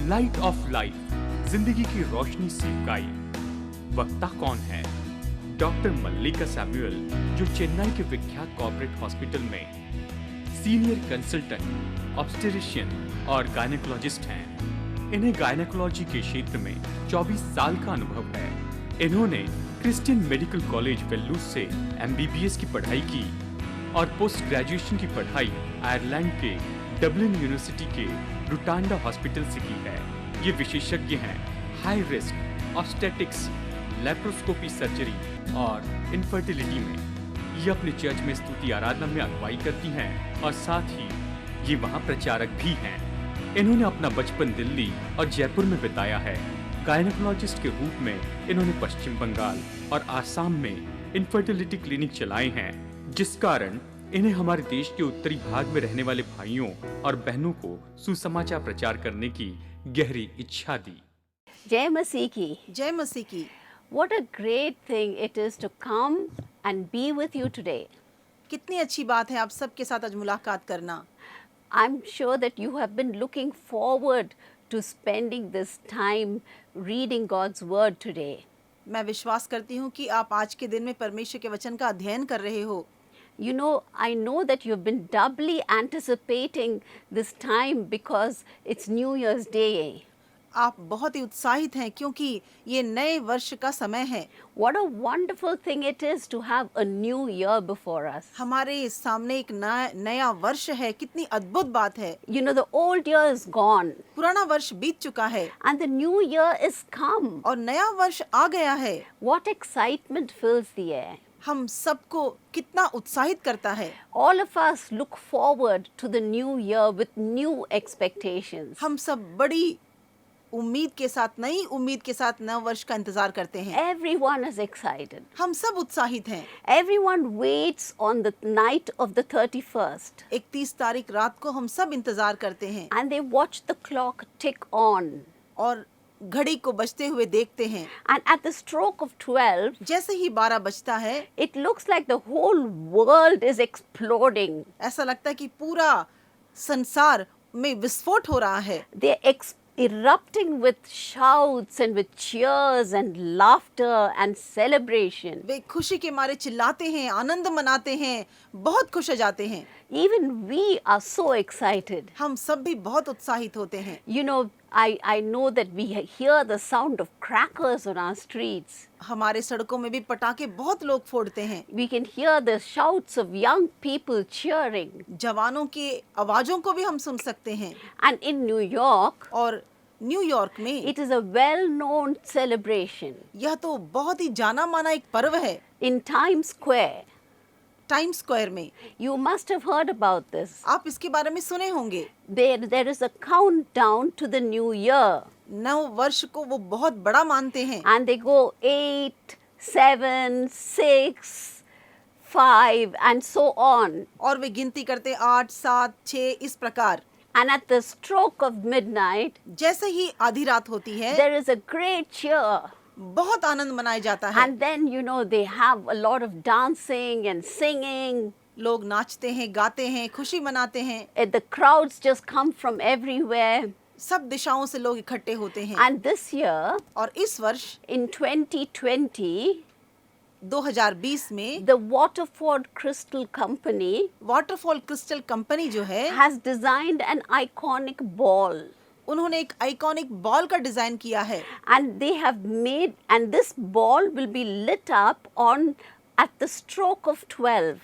Light of life, जिंदगी की रोशनी सी guide. वक्ता कौन है? डॉक्टर मल्लिका सैमुअल, जो चेन्नई के विख्यात कॉर्पोरेट हॉस्पिटल में सीनियर कंसल्टेंट, ऑब्स्टेट्रिशियन और गायनेकोलॉजिस्ट हैं। इन्हें गायनेकोलॉजी के क्षेत्र में 24 साल का अनुभव है। इन्होंने क्रिश्चियन मेडिकल कॉलेज वेल्लूर से MBBS की पढ़ाई की और पोस्ट ग्रेजुएशन की पढ़ाई आयरलैंड के डबलिन यूनिवर्सिटी के रुटांडा हॉस्पिटल से की है। ये विशेषज्ञ हैं high risk obstetrics, laparoscopy surgery और इनफर्टिलिटी में। ये अपने चर्च में स्तुति आराधना में अगुवाई करती हैं और साथ ही ये वहाँ प्रचारक भी हैं। इन्होंने अपना बचपन दिल्ली और जयपुर में बिताया है। गायनेकोलॉजिस्ट के रूप में इन्होंने पश्चिम बंगाल और आसाम में इनफर्टिलिटी क्लिनिक चलाए हैं, जिस कारण इन्हें हमारे देश के उत्तरी भाग में रहने वाले भाइयों और बहनों को सुसमाचार प्रचार करने की गहरी इच्छा दी। जय मसीह की। जय मसीह की। What a great thing it is to come and be with you today. कितनी अच्छी बात है आप सबके साथ आज मुलाकात करना। I'm sure that you have been looking forward to spending this time reading God's word today. मैं विश्वास करती हूँ कि आप आज के दिन में परमेश्वर के वचन का अध्ययन कर रहे हो। You know, I know that you've been doubly anticipating this time because it's New Year's Day. आप बहुत ही उत्साहित हैं क्योंकि ये नए वर्ष का समय है। What a wonderful thing it is to have a new year before us. हमारे सामने एक नया वर्ष है। कितनी अद्भुत बात है। You know, the old year is gone पुराना वर्ष बीत चुका है and the new year is come. और नया वर्ष आ गया है। What excitement fills the air. हम सबको कितना उत्साहित करता है। All of us look forward to the new year with new expectations. हम सब बड़ी उम्मीद के साथ, नई उम्मीद के साथ नव वर्ष का इंतजार करते हैं। Everyone is excited. हम सब उत्साहित हैं। Everyone waits on the night of the 31st. 31 तारीख रात को हम सब इंतजार करते हैं And they watch the clock tick on. और घड़ी को बजते हुए देखते हैं। And at the stroke of 12, जैसे ही 12 बजता है, it looks like the whole world is exploding. ऐसा लगता है कि पूरा संसार में विस्फोट हो रहा है। They're erupting with shouts and with cheers and laughter and celebration. वे खुशी के मारे चिल्लाते हैं, आनंद मनाते हैं, बहुत खुश हो जाते हैं। Even we are so excited. हम सब भी बहुत उत्साहित होते हैं। You know, I know that we hear the sound of crackers on our streets. हमारे सड़कों में भी पटाखे बहुत लोग फोड़ते हैं। We can hear the shouts of young people cheering. जवानों की आवाजों को भी हम सुन सकते हैं। And in New York, और न्यूयॉर्क में it is a well-known celebration. यह तो बहुत ही जाना माना एक पर्व है। In Times Square, times square में you must have heard about this. आप इसके बारे में सुने होंगे। There is a countdown to the new year. नव वर्ष को वो बहुत बड़ा मानते हैं। And they go 8, 7, 6, 5 and so on. और वे गिनती करते 8, 7, 6 इस प्रकार। And at the stroke of midnight, जैसे ही आधी रात होती है, there is a great cheer. बहुत आनंद मनाया जाता है। And then, you know, they have a lot of dancing and singing. लोग नाचते हैं, गाते हैं, खुशी मनाते हैं। The crowds just come from everywhere. सब दिशाओं से लोग इकट्ठे होते हैं। And this year, और इस वर्ष in 2020, 2020 में the Waterford Crystal Company waterfall crystal company जो है, has designed an iconic ball. उन्होंने एक आइकॉनिक बॉल का डिजाइन किया है। And they have made, and this ball will be lit up on at the stroke of 12.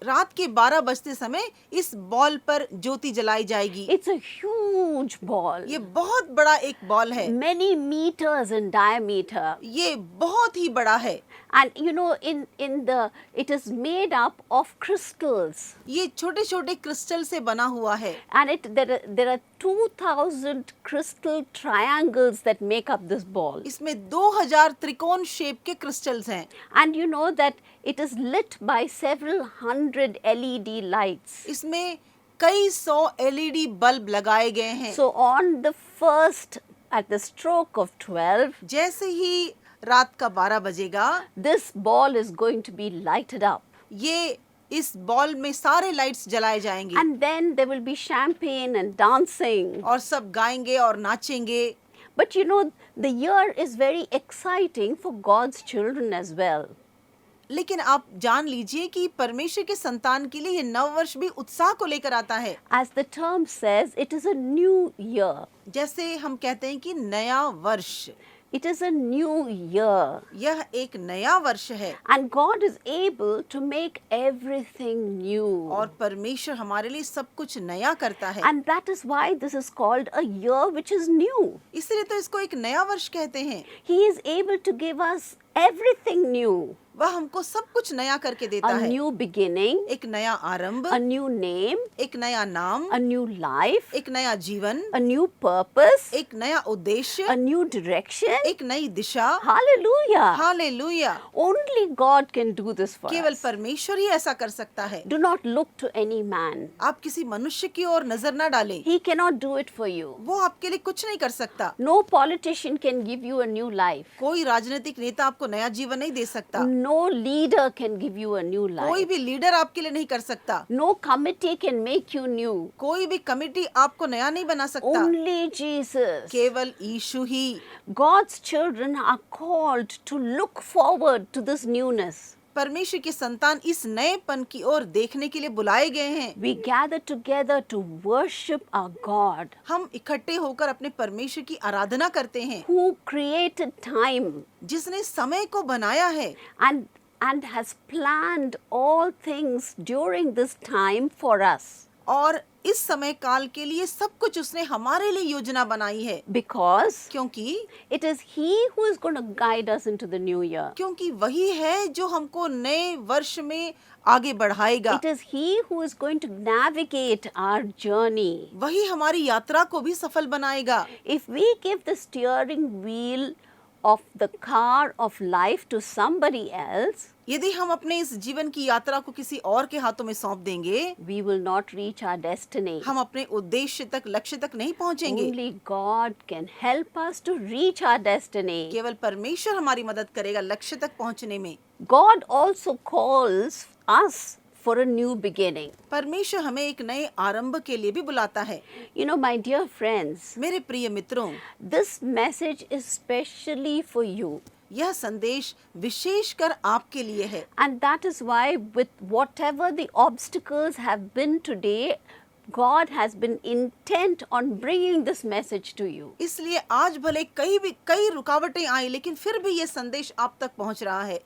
रात के 12 बजते समय इस बॉल पर ज्योति जलाई जाएगी। It's a huge ball. ये बहुत बड़ा एक बॉल है। Many meters in diameter. ये बहुत ही बड़ा है। And you know, it is made up of crystals. ये छोटे छोटे क्रिस्टल से बना हुआ है। And there are 2000 crystal triangles that make up this ball. इसमें 2000 त्रिकोण शेप के क्रिस्टल्स हैं। And you know that it is lit by several hundred LED lights. इसमें कई 100 LED बल्ब लगाए गए हैं। So on the first, at the stroke of 12, जैसे ही रात का 12 बजेगा, this ball is going to be lighted up. ये इस बॉल में सारे लाइट्स जलाए जाएंगे and then there will be champagne and dancing. और सब गाएंगे और नाचेंगे। But you know, the year is very exciting for God's children as well. लेकिन आप जान लीजिए कि परमेश्वर के संतान के लिए ये नव वर्ष भी उत्साह को लेकर आता है। As the term says, it is a new year. जैसे हम कहते हैं कि नया वर्ष, It is a new year. यह एक नया वर्ष है And God is able to make everything new. और परमेश्वर हमारे लिए सब कुछ नया करता है। And that is why this is called a year which is new. इसलिए तो इसको एक नया वर्ष कहते हैं। He is able to give us everything new. वह हमको सब कुछ नया करके देता A है। new beginning, एक नया आरंभ, a new name, एक नया नाम, a new life, एक नया जीवन, a new purpose, एक नया उद्देश्य, a new direction. एक नई दिशा। Hallelujah. Hallelujah. Only God can do this for केवल us. परमेश्वर ही ऐसा कर सकता है। Do not look to any man. आप किसी मनुष्य की ओर नजर ना डालें, He cannot do it for you. वो आपके लिए कुछ नहीं कर सकता। No politician can give you a new life. कोई राजनीतिक नेता आपको नया जीवन नहीं दे सकता। No leader can give you a new कोई life. भी लीडर आपके लिए नहीं कर सकता। No committee can make you new. कोई भी कमेटी आपको नया नहीं बना सकता। Only Jesus. केवल यीशु ही। God's children are called to look forward to this newness. परमेश्वर के संतान इस नएपन की ओर देखने के लिए बुलाए गए हैं। We gather together to worship our God हम इकट्ठे होकर अपने परमेश्वर की आराधना करते हैं, who created time जिसने समय को बनाया है and has planned all things during this time for us. और इस समय काल के लिए सब कुछ उसने हमारे लिए योजना बनाई है। Because क्योंकि it is He who is going to guide us into the new year. क्योंकि वही है जो हमको नए वर्ष में आगे बढ़ाएगा। It is He who is going to navigate our journey. वही हमारी यात्रा को भी सफल बनाएगा। If we give the steering wheel of the car of life to somebody else, यदि हम अपने इस जीवन की यात्रा को किसी और के हाथों में सौंप देंगे, we will not reach our destiny. हम अपने उद्देश्य तक, लक्ष्य तक नहीं पहुंचेंगे। Only God can help us to reach our destiny. केवल परमेश्वर हमारी मदद करेगा लक्ष्य तक पहुंचने में। God also calls us for a new beginning. परमेश्वर हमें एक नए आरंभ के लिए भी बुलाता है। You know, my dear friends, मेरे प्रिय मित्रों, this message is specially for you. यह संदेश विशेषकर आपके लिए है। And that is why, with whatever the obstacles have been today, God has been intent on bringing this message to you. इसलिए आज भले कई रुकावटें आई, लेकिन फिर भी ये संदेश आप तक पहुंच रहा है।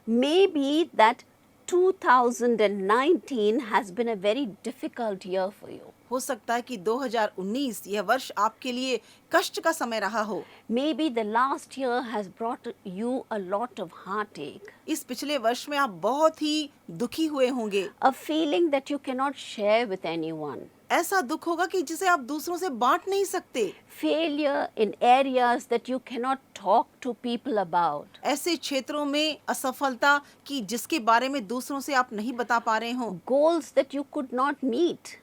Maybe that 2019 has been a very difficult year for you. हो सकता है कि 2019 यह वर्ष आपके लिए कष्ट का समय रहा हो। Maybe the last year has brought you a lot of heartache, इस पिछले वर्ष में आप बहुत ही दुखी हुए होंगे। a feeling that you cannot share with anyone, ऐसा दुख होगा कि जिसे आप दूसरों से बांट नहीं सकते। failure in areas that you cannot talk to people about. ऐसे क्षेत्रों में असफलता कि जिसके बारे में दूसरों से आप नहीं बता पा रहे हो। Goals that you could not meet.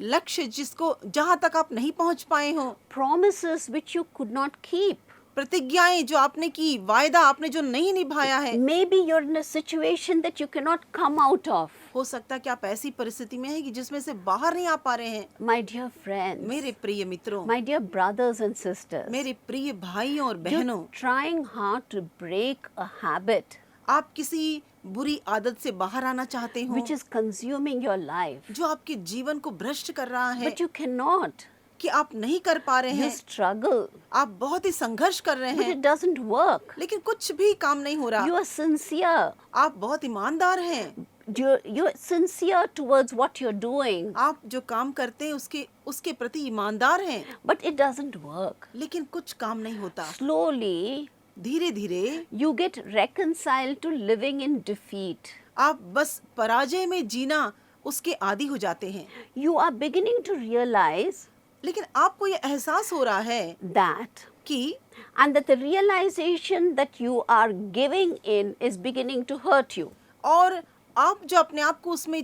लक्ष्य जिसको जहां तक आप नहीं पहुंच पाए हो। Promises which you could not keep. प्रतिज्ञाएं जो आपने की, वायदा आपने जो नहीं निभाया है। Maybe you're in a situation that you cannot come out of. हो सकता है कि आप ऐसी परिस्थिति में हैं कि जिसमें से बाहर नहीं आ पा रहे हैं। My dear friends, मेरे प्रिय मित्रों, my dear brothers and sisters, मेरे प्रिय भाइयों और बहनों, you're trying hard to break a habit आप किसी बुरी आदत से बाहर आना चाहते हो which is consuming your life, जो आपके जीवन को भ्रष्ट कर रहा है, but you cannot. कि आप नहीं कर पा रहे You हैं। struggle, आप बहुत ही संघर्ष कर रहे but हैं, it doesn't work. लेकिन कुछ भी काम नहीं हो रहा। You are sincere. आप बहुत ईमानदार हैं। You're sincere towards what you're doing, आप जो काम करते हैं उसके प्रति ईमानदार हैं, but it doesn't work. लेकिन कुछ काम नहीं होता। Slowly, धीरे धीरे you get reconciled to living in defeat. आप बस पराजय में जीना उसके आदी हो जाते हैं। You are beginning to realize लेकिन आपको ये एहसास हो रहा है that, कि and that the realization that you are giving in is beginning to hurt you. और आप जो अपने आप को उसमें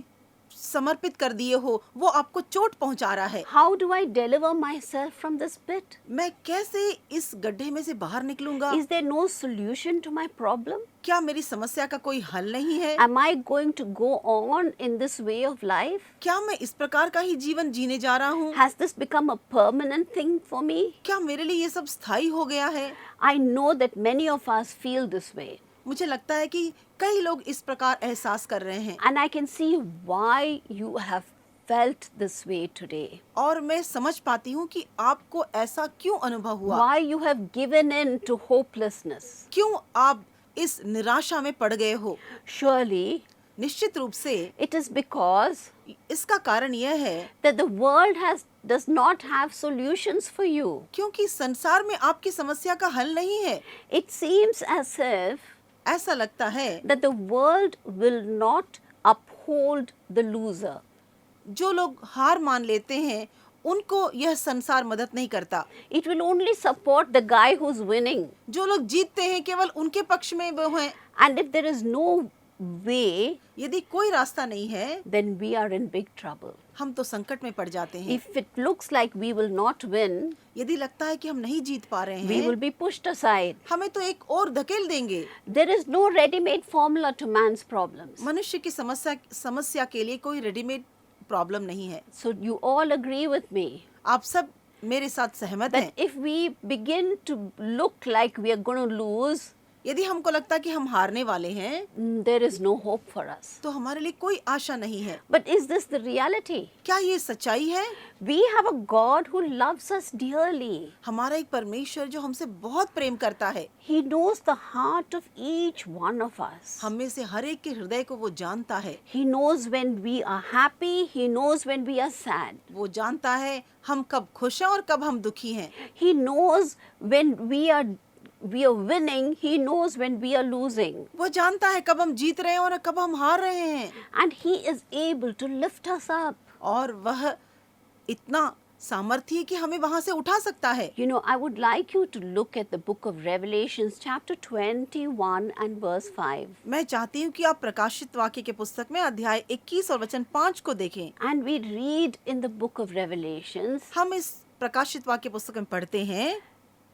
समर्पित कर दिए हो वो आपको चोट पहुंचा रहा है। How do I deliver myself from this pit? मैं कैसे इस गड्ढे में से बाहर निकलूंगा? Is there no solution to my problem? क्या मेरी समस्या का कोई हल नहीं है? Am I going to go on in this way of life? क्या मैं इस प्रकार का ही जीवन जीने जा रहा हूँ? Has this become a permanent thing for me? क्या मेरे लिए ये सब स्थायी हो गया है? I know that many of us feel this way. मुझे लगता है कि कई लोग इस प्रकार एहसास कर रहे हैं And I can see why you have felt this way today. और मैं समझ पाती हूँ कि आपको ऐसा क्यों अनुभव हुआ, Why you have given in to hopelessness. क्यों आप इस निराशा में पड़ गए हो। Surely निश्चित रूप से it is because इसका कारण यह है that the world does not have solutions for you. क्योंकि संसार में आपकी समस्या का हल नहीं है। It seems as if ऐसा लगता है that the world will not uphold the loser. जो लोग हार मान लेते हैं उनको यह संसार मदद नहीं करता। It will only support the guy who's winning. जो लोग जीतते हैं केवल उनके पक्ष में वो हैं। And if there is no way, यदि कोई रास्ता नहीं है then we are in big trouble. हम तो संकट में पड़ जाते हैं। If it looks like we will not win, यदि लगता है कि हम नहीं जीत पा रहे we will हैं be pushed aside. हमें तो एक और धकेल देंगे। There is no ready-made formula to man's problems. मनुष्य की समस्या के लिए कोई रेडीमेड प्रॉब्लम नहीं है। So you all agree with me आप सब मेरे साथ सहमत हैं। that if we begin to look like we are going to lose, यदि हमको लगता कि हम हारने वाले हैं there is no hope for us. तो हमारे लिए कोई आशा नहीं है। But is this the reality? क्या ये सच्चाई है? We have a God who loves us dearly. हमारा एक परमेश्वर जो हमसे बहुत प्रेम करता है। He knows the heart of each one of us. हम में से हर एक के हृदय को वो जानता है। He knows when we are happy. He knows when we are sad. वो जानता है हम कब खुश हैं और कब हम दुखी हैं। He knows when we are winning. He knows when we are losing. वो जानता है कब हम जीत रहे हैं और कब हम हार रहे हैं। And He is able to lift us up. और वह इतना सामर्थ्य है कि हमें वहां से उठा सकता है। You know, I would like you to look at the book of Revelations chapter 21 and verse 5. मैं चाहती हूँ कि आप प्रकाशित वाक्य के पुस्तक में अध्याय 21 और वचन 5 को देखें। And we read in the book of Revelations, हम इस प्रकाशित वाक्य पुस्तक में पढ़ते हैं,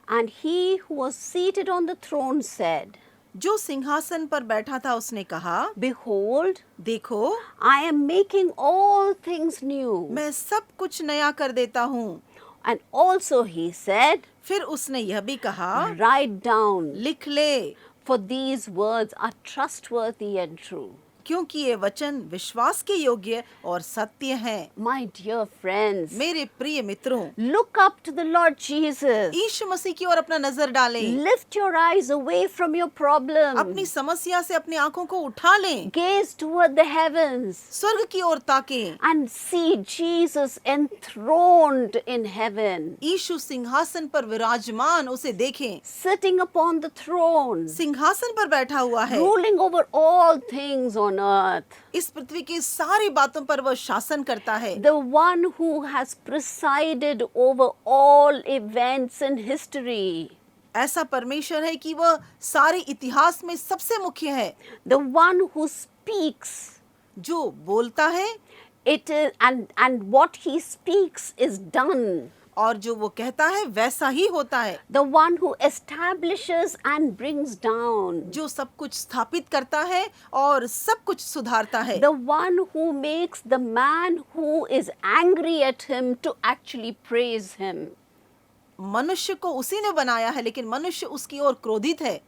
and He who was seated on the throne said, जो सिंहासन पर बैठा था उसने कहा, Behold, देखो I am making all things new. मैं सब कुछ नया कर देता हूँ। And also He said, फिर उसने यह भी कहा, Write down, लिख ले, for these words are trustworthy and true. क्योंकि ये वचन विश्वास के योग्य और सत्य हैं। My dear friends, मेरे प्रिय मित्रों, look up to the Lord Jesus. यीशु मसीह की ओर अपना नजर डालें। Lift your eyes away from your problem. अपनी समस्या से अपनी आंखों को उठा लें, Gaze toward the heavens स्वर्ग की ओर ताकें। and see Jesus enthroned in heaven, यीशु सिंहासन पर विराजमान, उसे देखें। sitting upon the throne, सिंहासन पर बैठा हुआ है। ruling over all things on earth. इस पृथ्वी की सारी बातों पर वह शासन करता है। The one who has presided over all events in history. ऐसा परमेश्वर है कि वह सारे इतिहास में सबसे मुख्य है। The one who speaks. जो बोलता है It is, and what he speaks is done. और जो वो कहता है वैसा ही होता है। The one who establishes and brings down. जो सब कुछ स्थापित करता है और सब कुछ सुधारता है। The one who makes the man who is angry at him to actually praise him. मनुष्य को उसी ने बनाया है लेकिन मनुष्य उसकी ओर क्रोधित है।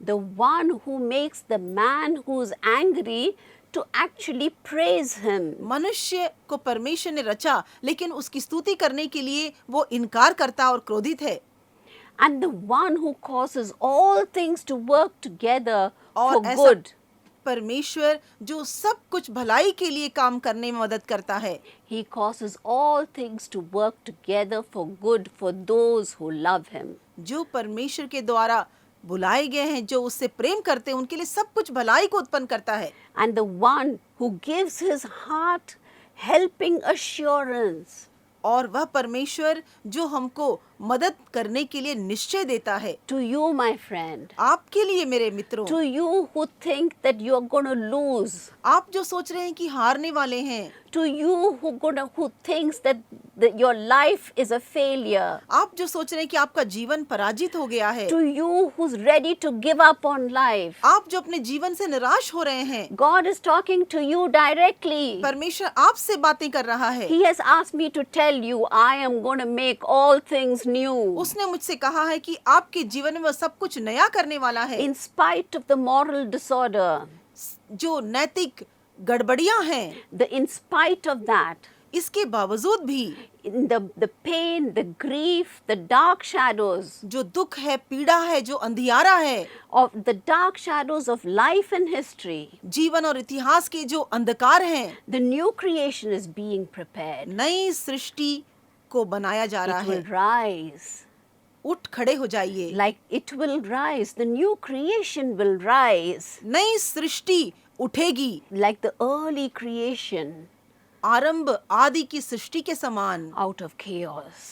The one who makes the man who's angry to actually praise him. मनुष्य को परमेश्वर ने रचा लेकिन उसकी स्तुति करने के लिए वो इनकार करता और क्रोधित है। And the one who causes all things to work together और for ऐसा good. परमेश्वर जो सब कुछ भलाई के लिए काम करने में मदद करता है। He causes all things to work together for good for those who love him. जो परमेश्वर के द्वारा बुलाए गए हैं, जो उससे प्रेम करते हैं, उनके लिए सब कुछ भलाई को उत्पन्न करता है। And the one who gives his heart helping assurance. और वह परमेश्वर जो हमको मदद करने के लिए निश्चय देता है। To you, my friend, आपके लिए मेरे मित्रों, to you who think that you are going to lose, आप जो सोच रहे हैं कि हारने वाले हैं, to you who thinks that your life is a failure, आप जो सोच रहे हैं कि आपका जीवन पराजित हो गया है, to you who's ready to give up on life, आप जो अपने जीवन से निराश हो रहे हैं, God is talking to you directly. परमेश्वर आपसे बातें कर रहा है। He has asked me to tell you, I am going to make all things new. उसने मुझसे कहा है कि आपके जीवन में वह सब कुछ नया करने वाला है। In spite of the moral disorder, जो नैतिक गड़बड़ियां हैं, in spite of that, इसके बावजूद भी in the pain, the grief, the dark shadows, जो दुख है, पीड़ा है, जो अंधियारा है, of the dark shadows of life and history, जीवन और इतिहास के जो अंधकार हैं, the new creation is being prepared. नई सृष्टि को बनाया जा रहा It है। will rise. उठ खड़े हो जाइए। Like it will rise. The new creation will rise. नई सृष्टि उठेगी, Like the early creation, आरंभ आदि की सृष्टि के समान out of chaos.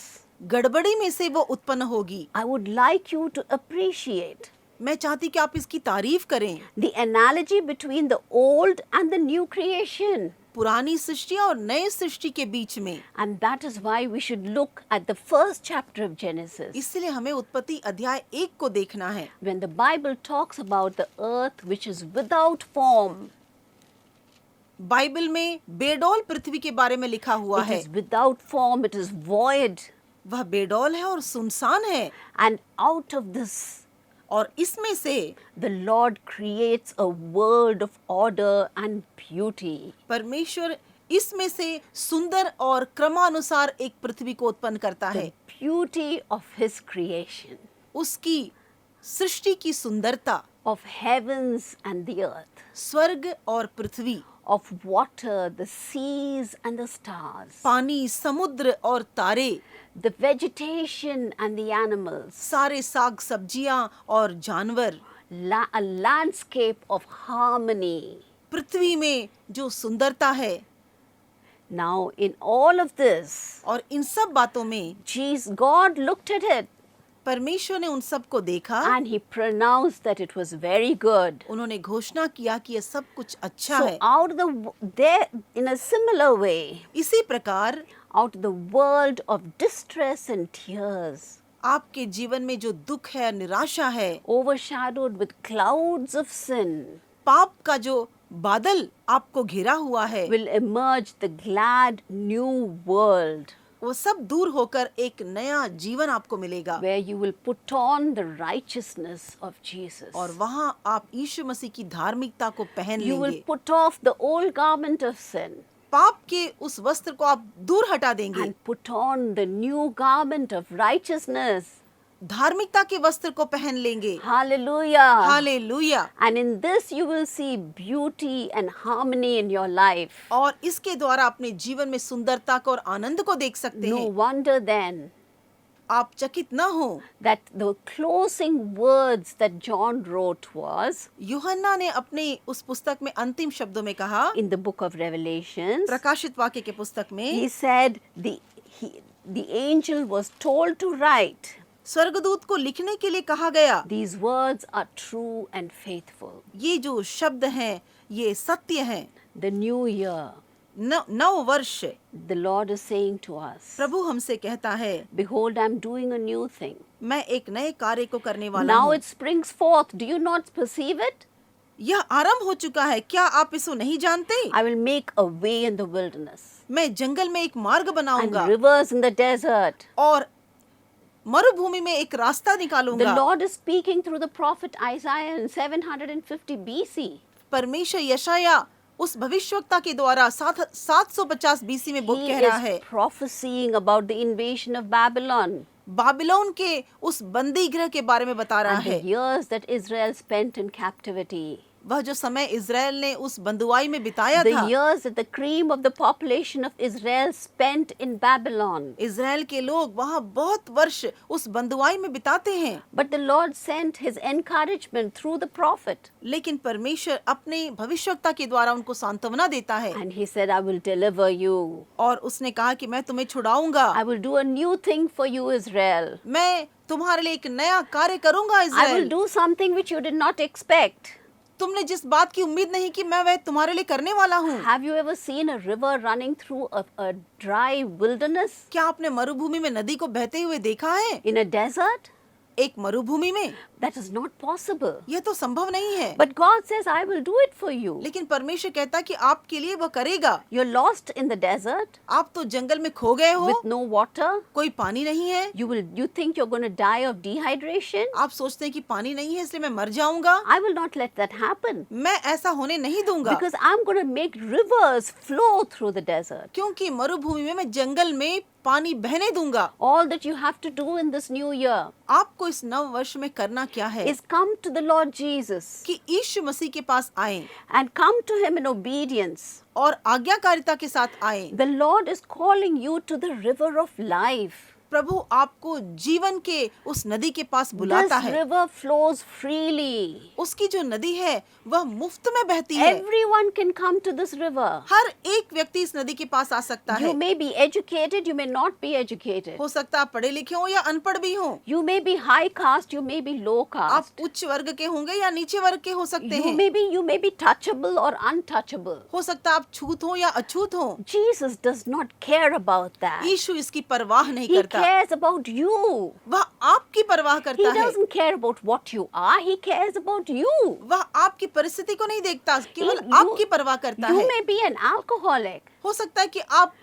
गड़बड़ी में से वो उत्पन्न होगी। I would like you to appreciate मैं चाहती कि आप इसकी तारीफ करें। the analogy between the old and the new creation. पुरानी सृष्टि और नई सृष्टि के बीच में। And that is why we should look at the first chapter of Genesis. इसलिए हमें उत्पत्ति अध्याय 1 को देखना है। When the Bible talks about the earth which is without form, Bible में बेडौल पृथ्वी के बारे में लिखा हुआ it है। is without form, it is void. वह बेडौल है और सुनसान है, And out of this, और इसमें से the Lord creates a world of order and beauty. परमेश्वर इसमें से सुंदर और क्रमानुसार एक पृथ्वी को उत्पन्न करता है। The beauty of His creation, उसकी सृष्टि की सुंदरता, of heavens and the earth, स्वर्ग और पृथ्वी, of water, the seas and the stars, पानी, समुद्र और तारे, the vegetation and the animals, सारे साग सब्जियां और जानवर, a landscape of harmony. पृथ्वी में जो सुंदरता है। Now, in all of this, और इन सब बातों में God looked at it परमेश्वर ने उन सब को देखा, and He pronounced that it was very good. उन्होंने घोषणा किया कि यह सब कुछ अच्छा So, है। there, in a similar way, इसी प्रकार out of the world of distress and tears, आपके जीवन में जो दुख है, निराशा है, overshadowed with clouds of sin, पाप का जो बादल आपको घिरा हुआ है, will emerge the glad new world वो सब दूर होकर एक नया जीवन आपको मिलेगा। where you will put on the righteousness of Jesus. और वहाँ आप यीशु मसीह की धार्मिकता को पहन You will लेंगे। put off the old garment of sin पाप के उस वस्त्र को आप दूर हटा देंगे, and put on the new garment of righteousness. धार्मिकता के वस्त्र को पहन लेंगे। Hallelujah. Hallelujah. And in this you will see beauty and harmony in your life. और इसके द्वारा अपने जीवन में सुंदरता को और आनंद को देख सकते No हैं। wonder then आप चकित न हो। that the closing words that John wrote was यूहन्ना ने अपने उस पुस्तक में अंतिम शब्दों में कहा, in the book of Revelations. प्रकाशित वाक्य के पुस्तक He में, said the angel was told to write, स्वर्गदूत को लिखने के लिए कहा गया, these words are true and faithful. ये जो शब्द हैं ये सत्य हैं। The new year, नव वर्ष, the Lord is saying to us, प्रभु हमसे कहता है, behold, I'm doing a new thing. मैं एक नए कार्य को करने वाला Now हूँ। it springs forth. Do you not perceive it? यह आरंभ हो चुका है, क्या आप इसको नहीं जानते? I will make a way in the wilderness मैं जंगल में एक मार्ग and बनाऊंगा rivers in the desert. और मरुभूमि में एक रास्ता The निकालूंगा। Lord is speaking through the prophet Isaiah in 750 BC. परमेश्वर यशाया उस भविष्यवक्ता के द्वारा 750 बीसी में He कह रहा है, is prophesying about the invasion of Babylon Babylon के उस बंदी गृह के बारे में बता रहा and the है years that Israel spent in captivity. वह जो समय इज़राइल ने उस बंदुआई में बिताया the था, years that the cream of the population of Israel spent in Babylon. Israel के लोग वहाँ बहुत वर्ष उस बंदुआई में बिताते हैं, But the Lord sent his encouragement through the prophet. लेकिन परमेश्वर अपने भविष्यवक्ता के द्वारा उनको सांत्वना देता है And he said, I will deliver you. और उसने कहा कि मैं तुम्हें छुड़ाऊंगा, I will do a new thing for you, Israel. मैं तुम्हारे लिए एक नया कार्य करूंगा I will Israel. do something which you did not expect. तुमने जिस बात की उम्मीद नहीं की मैं वह तुम्हारे लिए करने वाला हूँ। Have you ever seen a river running through a dry wilderness? क्या आपने मरुभूमि में नदी को बहते हुए देखा है? In a desert? एक मरुभूमि में That is not possible. यह तो संभव नहीं है, But God says, I will do it for you. लेकिन परमेश्वर कहता है कि आपके लिए वह करेगा। You're lost in the desert आप तो जंगल में खो गए हो, with no water. कोई पानी नहीं है, You think you're going to die of dehydration? आप सोचते हैं कि पानी नहीं है इसलिए मैं मर जाऊंगा। I will not let that happen. मैं ऐसा होने नहीं दूंगा, Because I'm going to make rivers flow through the desert. क्योंकि मरुभूमि में मैं जंगल में पानी बहने दूंगा। All that you have to do in this new year आपको इस नव वर्ष में करना क्या है is come to the Lord Jesus कि यीशु मसीह के पास आए and come to him in obedience. और आज्ञाकारिता के साथ आए। The Lord is calling you to the river of life. प्रभु आपको जीवन के उस नदी के पास बुलाता This है। river flows freely. उसकी जो नदी है वह मुफ्त में बहती है। Everyone can come to this river. हर एक व्यक्ति इस नदी के पास आ सकता है। You may be educated, you may not be educated. हो सकता है आप पढ़े लिखे हो या अनपढ़ भी हो। You may be high caste, you may be low आप caste. उच्च वर्ग के होंगे या नीचे वर्ग के हो सकते हैं। You may be touchable or untouchable. हो सकता है आप छूत हो या अछूत हो। Jesus does not care about that. यीशु इसकी परवाह नहीं He करता, cares about you. वह आपकी परवाह He करता है। doesn't care about what you are, he cares about you. वह आपकी परिस्थिति को नहीं देखता, केवल You- आपकी परवाह करता You है। may be an alcoholic. हो सकता है कि आप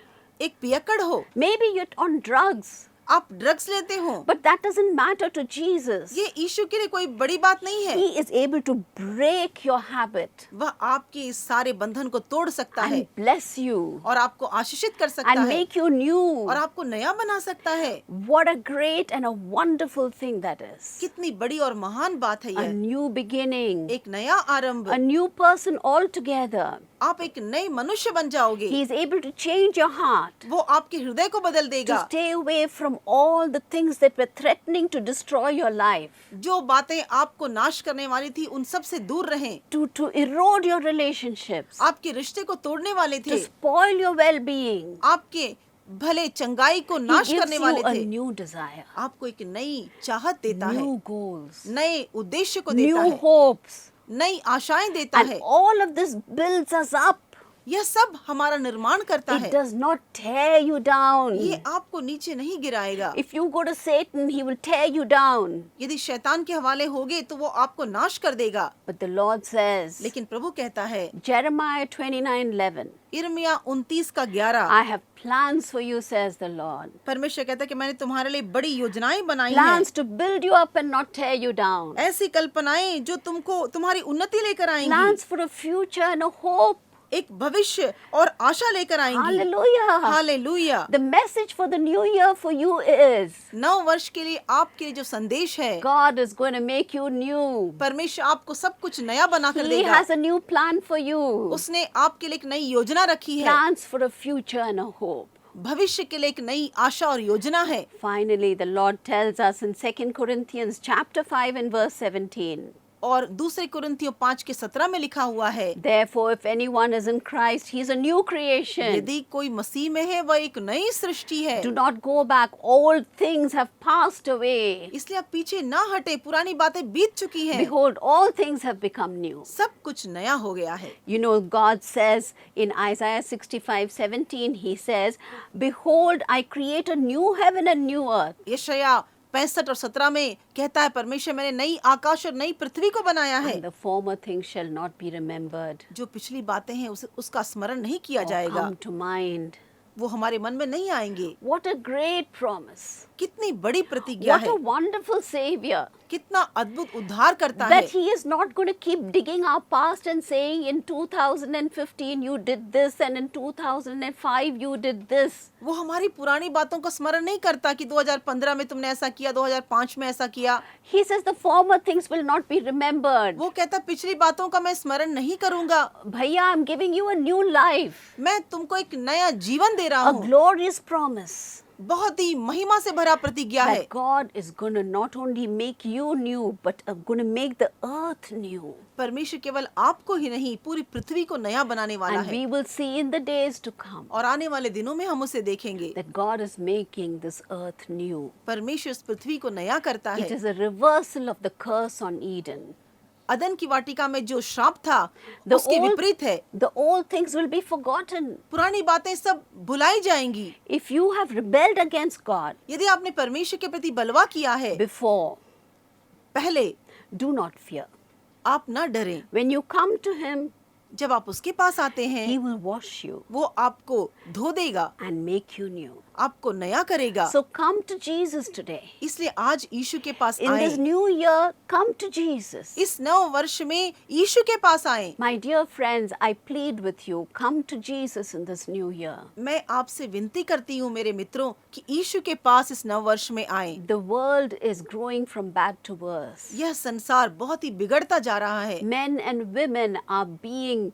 एक पियक्कड़ हो, Maybe you're on drugs. आप ड्रग्स लेते हो, But that doesn't matter to Jesus. ये यीशु के लिए कोई बड़ी बात नहीं है। He is able to break your habit वह आपके इस सारे बंधन को तोड़ सकता है and bless you और आपको आशीषित कर सकता and है make you new. और आपको नया बना सकता है। What a great and a wonderful thing that is. कितनी बड़ी और महान बात है A यह, new beginning, एक नया आरंभ। a new person altogether. आप एक नए मनुष्य बन जाओगे। He is able to change your heart, वो आपके हृदय को बदल to देगा। stay away from all the things that were threatening to destroy your life, जो बातें आपको नाश करने वाली थी उन सब से दूर रहें। to erode your relationships, आपके रिश्ते को तोड़ने वाले to थे, spoil your well-being. आपके भले चंगाई को He नाश gives करने you वाले a थे। new desire, आपको एक नई चाहत देता है, new goals, नए उद्देश्य को देता new है, hopes, नई आशाएं देता and है। all of this builds us up. यह सब हमारा निर्माण करता It है। does not tear you down. ये आपको नीचे नहीं गिराएगा। If you go to Satan, he will tear you down. यदि शैतान के हवाले होगे तो वो आपको नाश कर देगा। But the Lord says, लेकिन प्रभु कहता है, Jeremiah 29:11, यिर्मयाह 29:11, I have plans for you, says the Lord. परमेश्वर कहता है कि मैंने तुम्हारे लिए बड़ी योजनाएं बनाई हैं, Plans to build you up and not tear you down. ऐसी कल्पनाएं जो तुमको तुम्हारी उन्नति लेकर आएंगी, Plans for a future and a hope. एक भविष्य और आशा लेकर आएंगी। Hallelujah. Hallelujah. The message for the new year for you is, नव वर्ष के लिए आपके लिए जो संदेश है, God is going to make you new. परमेश्वर आपको सब कुछ नया बना कर He देगा। has a new plan for you. उसने आपके लिए एक नई योजना रखी है, Plans for a future and a hope. भविष्य के लिए एक नई आशा और योजना है। Finally, the Lord tells us in 2 Corinthians chapter 5 and verse 17. और दूसरे कुरिन्थियों 5:17 में लिखा हुआ है, Therefore, if anyone is in Christ, he is a new creation. यदि कोई मसीह में है वह एक नई सृष्टि है। Do not go back. Old things have passed away. इसलिए आप पीछे ना हटे, पुरानी बातें बीत चुकी हैं, Behold, all things have become new. सब कुछ नया हो गया है। You know, God says in Isaiah 65:17, he says, Behold, I create a new heaven and new earth. यशायाह 65 और 17 में कहता है, परमेश्वर मैंने नई आकाश और नई पृथ्वी को बनाया है। And the former things shall not be remembered जो पिछली बातें हैं उसका स्मरण नहीं किया or जाएगा, come to mind. वो हमारे मन में नहीं आएंगे। What a great promise. कितनी बड़ी प्रतिज्ञा What है, a wonderful Savior. कितना अद्भुत उद्धार करता है That He is not going to keep digging our past and saying, in 2015 you did this and in 2005 you did this. वो हमारी पुरानी बातों को स्मरण नहीं करता कि 2015 में तुमने ऐसा किया, 2005 में ऐसा किया। He says the former things will not be remembered. वो कहता पिछली बातों का मैं स्मरण नहीं करूंगा, Bhaiya, I'm giving you a new life, मैं तुमको एक नया जीवन दे रहा a हूँ। glorious promise. बहुत ही महिमा से भरा प्रतिज्ञा है That God is going to not only make you new, but going to make the earth new. परमेश्वर केवल आपको ही नहीं पूरी पृथ्वी को नया बनाने वाला And है we will see in the days to come और आने वाले दिनों में हम उसे देखेंगे। that God is making this earth new. परमेश्वर इस पृथ्वी को नया करता It है। is a reversal of the curse on Eden. अदन की वाटिका में जो श्राप था The उसके old- विपरीत है। The old things will be forgotten. पुरानी बातें सब भुलाई जाएंगी। If you have rebelled against God यदि आपने परमेश्वर के प्रति बलवा किया है before, पहले, do not fear. आप न डरें। When you come to Him, जब आप उसके पास आते He हैं will wash you वो आपको धो देगा, and make you new. आपको नया करेगा। So come to Jesus today. इसलिए आज यीशु के पास In this आए। new year, come to Jesus. इस नव वर्ष में यीशु के पास आए। My dear friends, I plead with you, come to Jesus in this new year. मैं आपसे विनती करती हूँ मेरे मित्रों कि यीशु के पास इस नव वर्ष में आए। The world is growing from bad to worse. यह संसार बहुत ही बिगड़ता जा रहा है। Men and women are being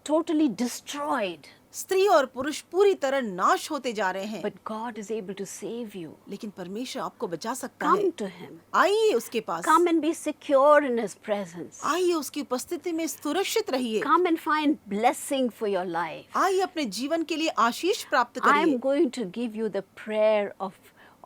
totally destroyed. स्त्री और पुरुष पूरी तरह नाश होते जा रहे हैं, But God is able to save you. लेकिन परमेश्वर आपको बचा सकता है। Come to Him. आइए उसके पास, Come and be secure in His presence. आइए उसकी उपस्थिति में सुरक्षित रहिए। Come and find blessing for your life. आइए अपने जीवन के लिए आशीष प्राप्त I am करिए। going to give you the prayer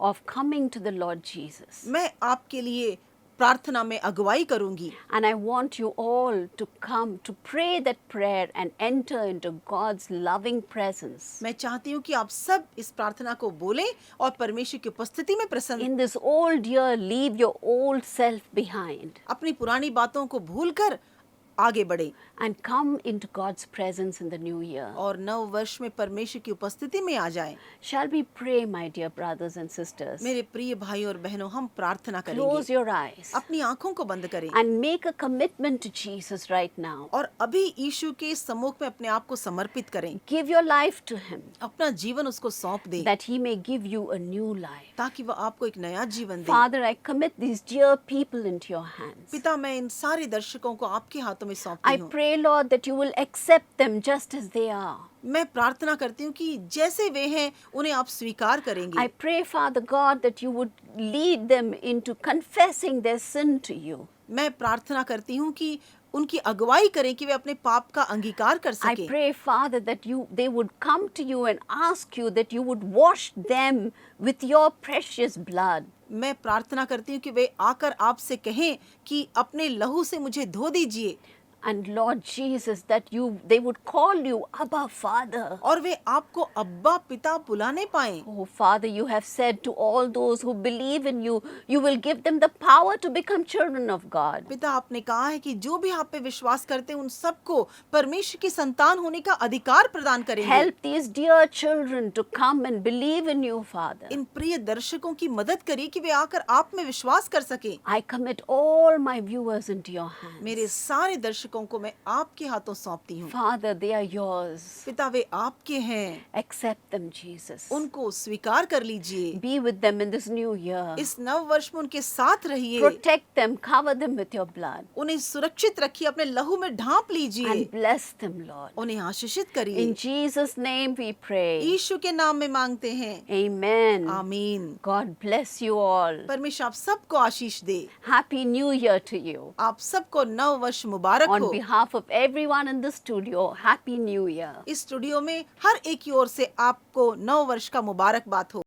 of coming to the Lord Jesus. मैं आपके लिए प्रार्थना में अगुवाई करूंगी And I want you all to come to pray that prayer and enter into God's loving presence. मैं चाहती हूँ कि आप सब इस प्रार्थना को बोलें और परमेश्वर की उपस्थिति में प्रसन्न In this old year, leave your old self behind अपनी पुरानी बातों को भूलकर आगे बढ़े and come into God's presence in the new year. और नव वर्ष में परमेश्वर की उपस्थिति में आ जाएं। Shall we pray, my dear brothers and sisters? मेरे प्रिय भाई और बहनों, हम प्रार्थना Close करेंगे। your eyes अपनी आंखों को बंद करें and make a commitment to Jesus right now. और अभी यीशु के सम्मुख में अपने आप को समर्पित करें। Give your life to Him अपना जीवन उसको सौंप दें that He may give you a new life. ताकि वह आपको एक नया जीवन दे। Father, I commit these dear people into your hands. पिता, मैं इन सारे दर्शकों को आपके हाथों में सौंपती I हूँ। pray, Lord, that you will accept them just as they are. मैं प्रार्थना करती हूँ कि जैसे वे हैं उन्हें आप स्वीकार I करेंगे। pray, Father God, that you would lead them into confessing their sin to you. मैं प्रार्थना करती हूँ कि उनकी अगुवाई करें कि वे अपने पाप का अंगीकार कर I सकें। pray, Father, that they would come to you and ask you that you would wash them with your precious blood. मैं प्रार्थना करती हूँ कि वे आकर आपसे कहें कि अपने लहू से मुझे धो दीजिए And Lord Jesus, that they would call you Abba, Father. और वे आपको अब्बा पिता बुलाने पाएं। Oh, Father, you have said to all those who believe in you, you will give them the power to become children of God. पिता, आपने कहा है कि जो भी आप पे विश्वास करते हैं उन सबको परमेश्वर की संतान होने का अधिकार प्रदान करेंगे। Help these dear children to come and believe in you, Father. इन प्रिय दर्शकों की मदद करिए कि वे आकर आप में विश्वास कर सकें। I commit all my viewers into your hands. मेरे सारे दर्शकों को मैं आपके हाथों सौंपती हूँ। Father, they are yours. पिता, वे आपके हैं, Accept them, Jesus. उनको स्वीकार कर लीजिए। Be with them in this new year. इस नव वर्ष में उनके साथ रहिए, Protect them, cover them with your blood. उन्हें सुरक्षित रखिए, अपने लहू में ढांप लीजिए, And bless them, Lord. उन्हें आशीषित करिए। In Jesus' name we pray. यीशु के नाम में मांगते हैं, Amen. आमीन। God bless you all. परमेश्वर आप सबको आशीष दे। Happy New Year to you. आप सबको नव वर्ष मुबारक On हो। behalf of everyone in the studio, Happy New Year. इस स्टूडियो में हर एक की ओर से आपको नव वर्ष का मुबारकबाद हो।